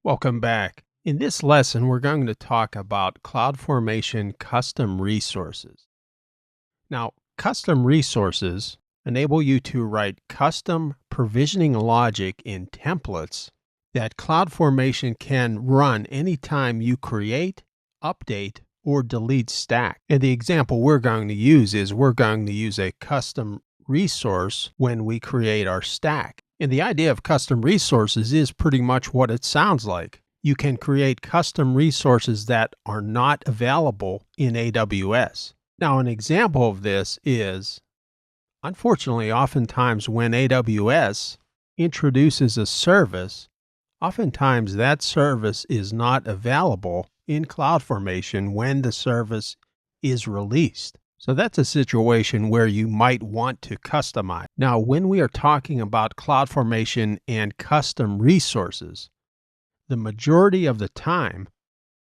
Welcome back. In this lesson, we're going to talk about CloudFormation custom resources. Now, custom resources enable you to write custom provisioning logic in templates that CloudFormation can run anytime you create, update, or delete stack. And the example we're going to use is we're going to use a custom resource when we create our stack. And the idea of custom resources is pretty much what it sounds like. You can create custom resources that are not available in AWS. Now, an example of this is, unfortunately, oftentimes when AWS introduces a service, oftentimes that service is not available in CloudFormation when the service is released. So that's a situation where you might want to customize. Now, when we are talking about CloudFormation and custom resources, the majority of the time,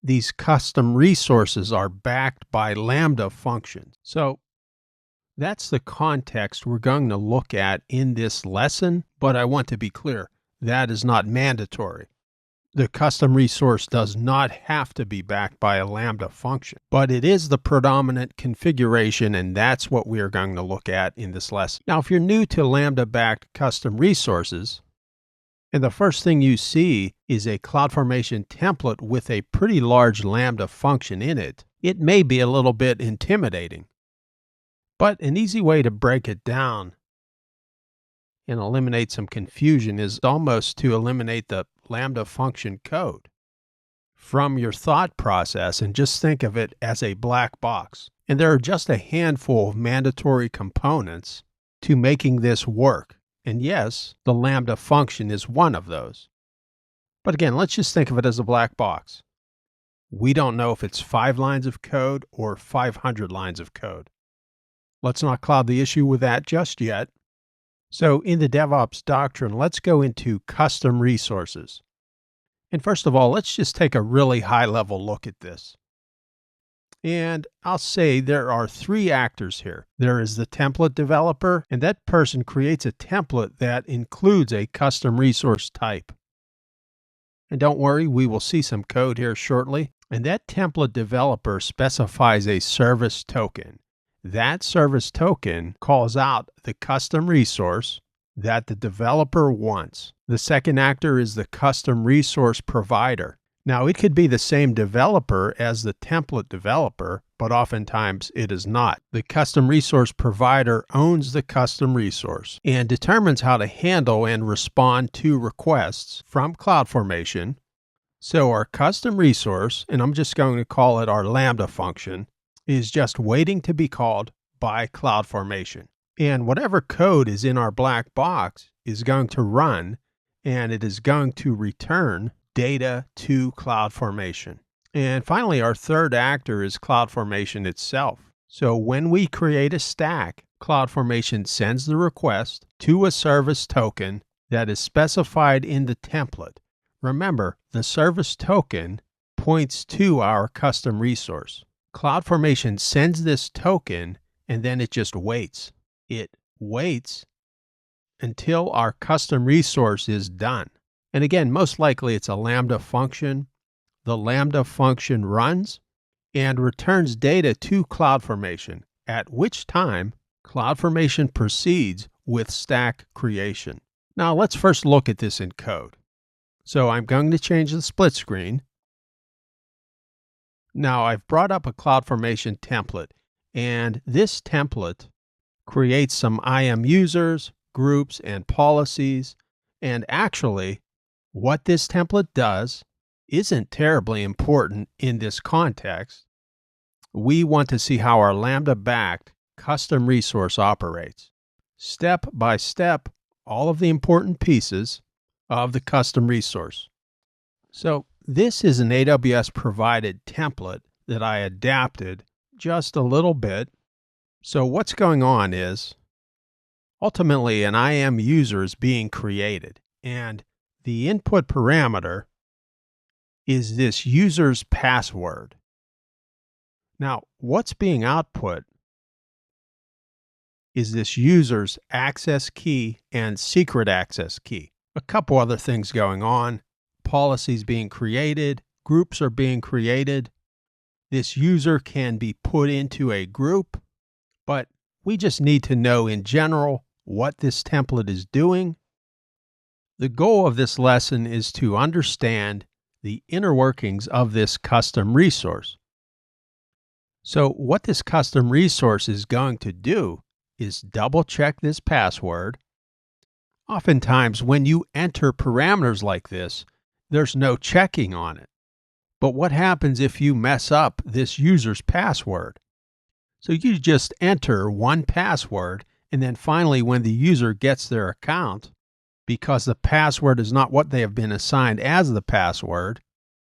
these custom resources are backed by Lambda functions. So that's the context we're going to look at in this lesson, but I want to be clear, that is not mandatory. The custom resource does not have to be backed by a Lambda function, but it is the predominant configuration, and that's what we are going to look at in this lesson. Now, if you're new to Lambda-backed custom resources, and the first thing you see is a CloudFormation template with a pretty large Lambda function in it, it may be a little bit intimidating. But an easy way to break it down and eliminate some confusion is almost to eliminate the Lambda function code from your thought process and just think of it as a black box. And there are just a handful of mandatory components to making this work. And yes, the Lambda function is one of those. But again, let's just think of it as a black box. We don't know if it's 5 lines of code or 500 lines of code. Let's not cloud the issue with that just yet. So in the DevOps doctrine, let's go into custom resources. And first of all, let's just take a really high-level look at this. And I'll say there are 3 actors here. There is the template developer, and that person creates a template that includes a custom resource type. And don't worry, we will see some code here shortly. And that template developer specifies a service token. That service token calls out the custom resource that the developer wants. The second actor is the custom resource provider. Now, it could be the same developer as the template developer, but oftentimes it is not. The custom resource provider owns the custom resource and determines how to handle and respond to requests from CloudFormation. So our custom resource, and I'm just going to call it our Lambda function, is just waiting to be called by CloudFormation. And whatever code is in our black box is going to run, and it is going to return data to CloudFormation. And finally, our third actor is CloudFormation itself. So when we create a stack, CloudFormation sends the request to a service token that is specified in the template. Remember, the service token points to our custom resource. CloudFormation sends this token, and then it just waits. It waits until our custom resource is done. And again, most likely it's a Lambda function. The Lambda function runs and returns data to CloudFormation, at which time CloudFormation proceeds with stack creation. Now let's first look at this in code. So I'm going to change the split screen. Now I've brought up a CloudFormation template, and this template creates some IAM users, groups, and policies. And actually, what this template does isn't terribly important in this context. We want to see how our Lambda-backed custom resource operates. Step by step, all of the important pieces of the custom resource. So this is an AWS-provided template that I adapted just a little bit. So what's going on is, ultimately, an IAM user is being created, and the input parameter is this user's password. Now, what's being output is this user's access key and secret access key. A couple other things going on, policies being created, groups are being created. This user can be put into a group, but we just need to know in general what this template is doing. The goal of this lesson is to understand the inner workings of this custom resource. So what this custom resource is going to do is double check this password. Oftentimes when you enter parameters like this, there's no checking on it. But what happens if you mess up this user's password? So you just enter one password, and then finally when the user gets their account, because the password is not what they have been assigned as the password,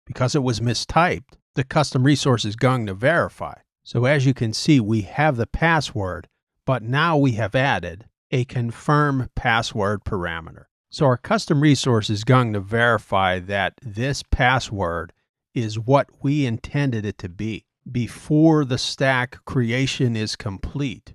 because it was mistyped, the custom resource is going to verify. So as you can see, we have the password, but now we have added a confirm password parameter. So our custom resource is going to verify that this password is what we intended it to be before the stack creation is complete.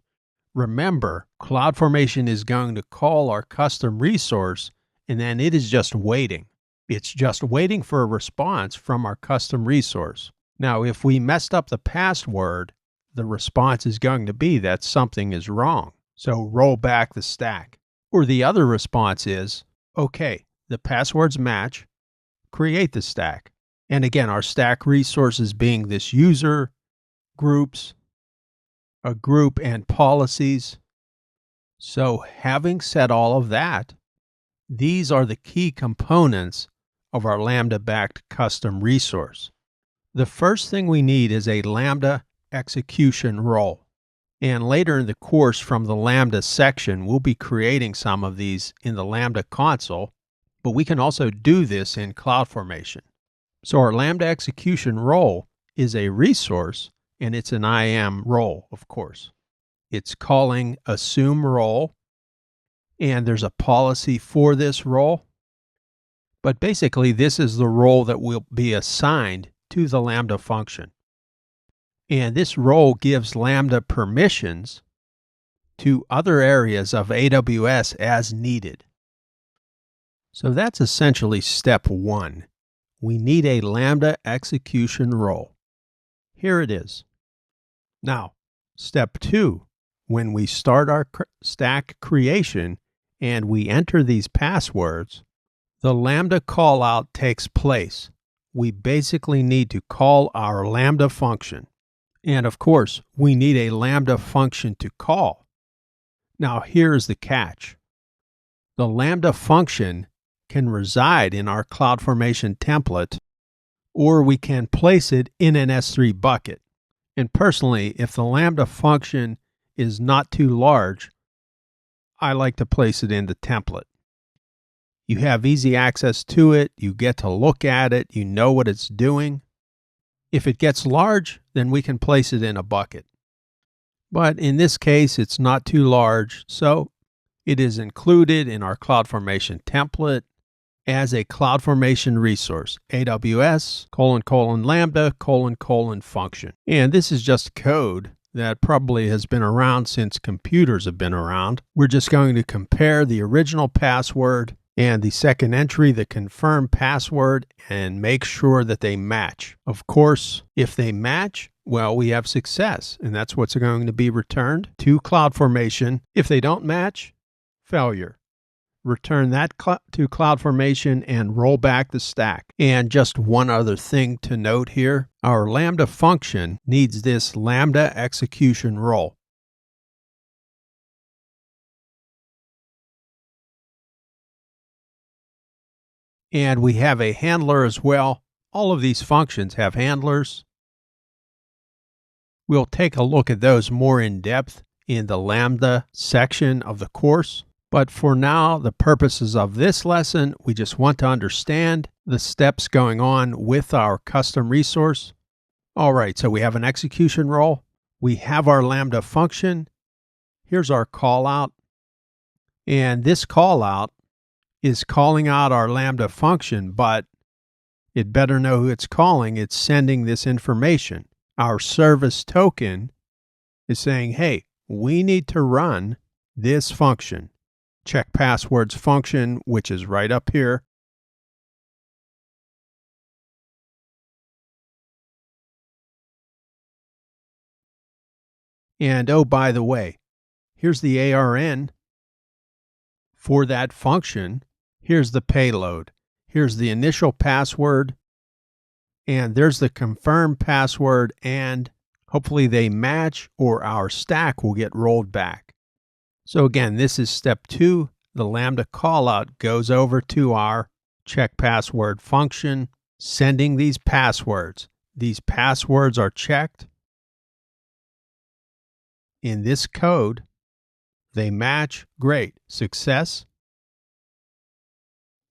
Remember, CloudFormation is going to call our custom resource, and then it is just waiting. It's just waiting for a response from our custom resource. Now, if we messed up the password, the response is going to be that something is wrong. So roll back the stack. Or the other response is, okay, the passwords match, create the stack. And again, our stack resources being this user, groups, a group, and policies. So having said all of that, these are the key components of our Lambda-backed custom resource. The first thing we need is a Lambda execution role. And later in the course from the Lambda section, we'll be creating some of these in the Lambda console, but we can also do this in CloudFormation. So our Lambda execution role is a resource, and it's an IAM role, of course. It's calling assume role, and there's a policy for this role. But basically, this is the role that will be assigned to the Lambda function. And this role gives Lambda permissions to other areas of AWS as needed. So that's essentially step one. We need a Lambda execution role. Here it is. Now, step two, when we start our stack creation and we enter these passwords, the Lambda callout takes place. We basically need to call our Lambda function. And of course, we need a Lambda function to call. Now, here's the catch. The Lambda function can reside in our CloudFormation template, or we can place it in an S3 bucket. And personally, if the Lambda function is not too large, I like to place it in the template. You have easy access to it, you get to look at it, you know what it's doing. If it gets large, then we can place it in a bucket. But in this case, it's not too large, so it is included in our CloudFormation template as a CloudFormation resource, AWS, Lambda, function. And this is just code that probably has been around since computers have been around. We're just going to compare the original password and the second entry, the confirm password, and make sure that they match. Of course, if they match, well, we have success, and that's what's going to be returned to CloudFormation. If they don't match, failure. Return that to CloudFormation and roll back the stack. And just one other thing to note here, our Lambda function needs this Lambda execution role. And we have a handler as well. All of these functions have handlers. We'll take a look at those more in depth in the Lambda section of the course. But for now, the purposes of this lesson, we just want to understand the steps going on with our custom resource. All right, so we have an execution role. We have our Lambda function. Here's our callout. And this callout is calling out our Lambda function, but it better know who it's calling. It's sending this information. Our service token is saying, hey, we need to run this function. Check passwords function, which is right up here. And oh, by the way, here's the ARN for that function. Here's the payload. Here's the initial password. And there's the confirmed password. And hopefully they match or our stack will get rolled back. So again, this is step 2. The Lambda callout goes over to our check password function, sending these passwords. These passwords are checked. In this code, they match. Great. Success.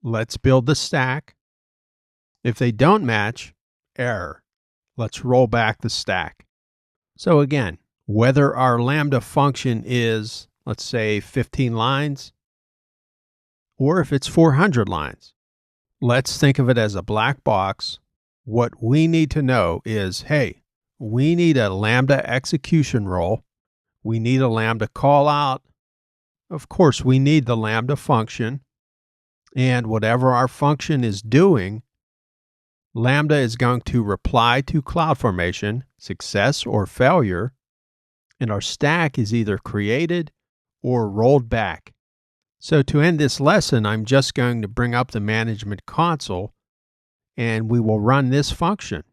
Let's build the stack. If they don't match, error. Let's roll back the stack. So again, whether our Lambda function is, let's say, 15 lines, or if it's 400 lines, let's think of it as a black box. What we need to know is, hey, we need a Lambda execution role. We need a Lambda callout. Of course, we need the Lambda function. And whatever our function is doing, Lambda is going to reply to CloudFormation, success or failure, and our stack is either created or rolled back. So to end this lesson, I'm just going to bring up the management console and we will run this function.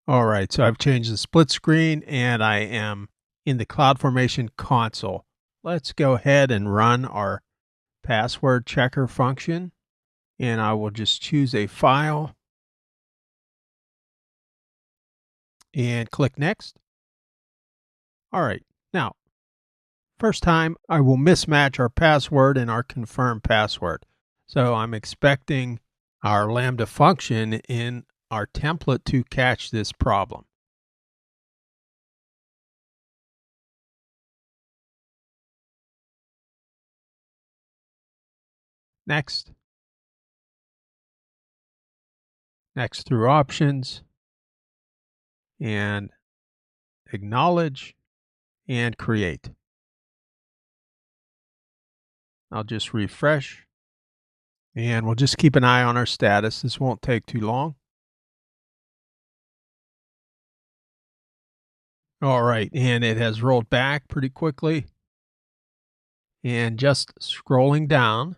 All right, so I've changed the split screen and I am in the CloudFormation console. Let's go ahead and run our password checker function. And I will just choose a file and click next. All right, now, first time I will mismatch our password and our confirmed password. So I'm expecting our Lambda function in our template to catch this problem. Next. Next through options and acknowledge and create. I'll just refresh and we'll just keep an eye on our status. This won't take too long. All right, and it has rolled back pretty quickly. And just scrolling down,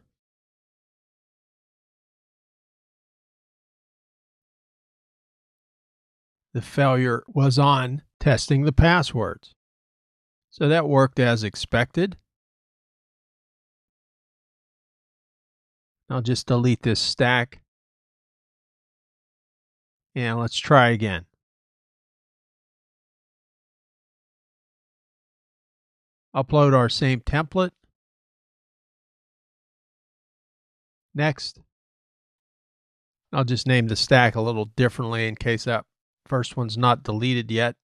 the failure was on testing the passwords. So that worked as expected. I'll just delete this stack. And let's try again. Upload our same template. Next. I'll just name the stack a little differently in case that first one's not deleted yet.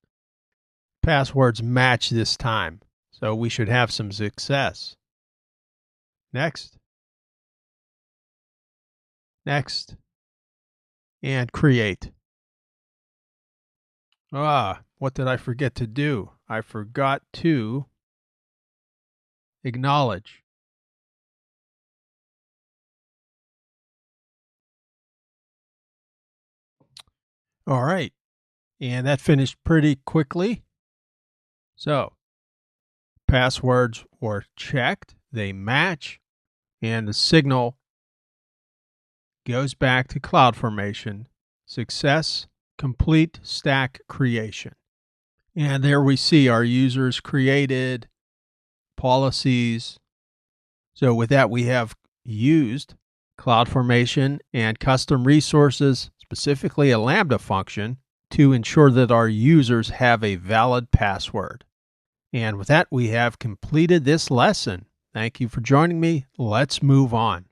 Passwords match this time, so we should have some success. Next. Next. And create. What did I forget to do? I forgot to acknowledge. All right. And that finished pretty quickly. So, passwords were checked, they match, and the signal goes back to CloudFormation. Success, complete stack creation. And there we see our users created, policies. So with that, we have used CloudFormation and custom resources, specifically a Lambda function, to ensure that our users have a valid password. And with that, we have completed this lesson. Thank you for joining me. Let's move on.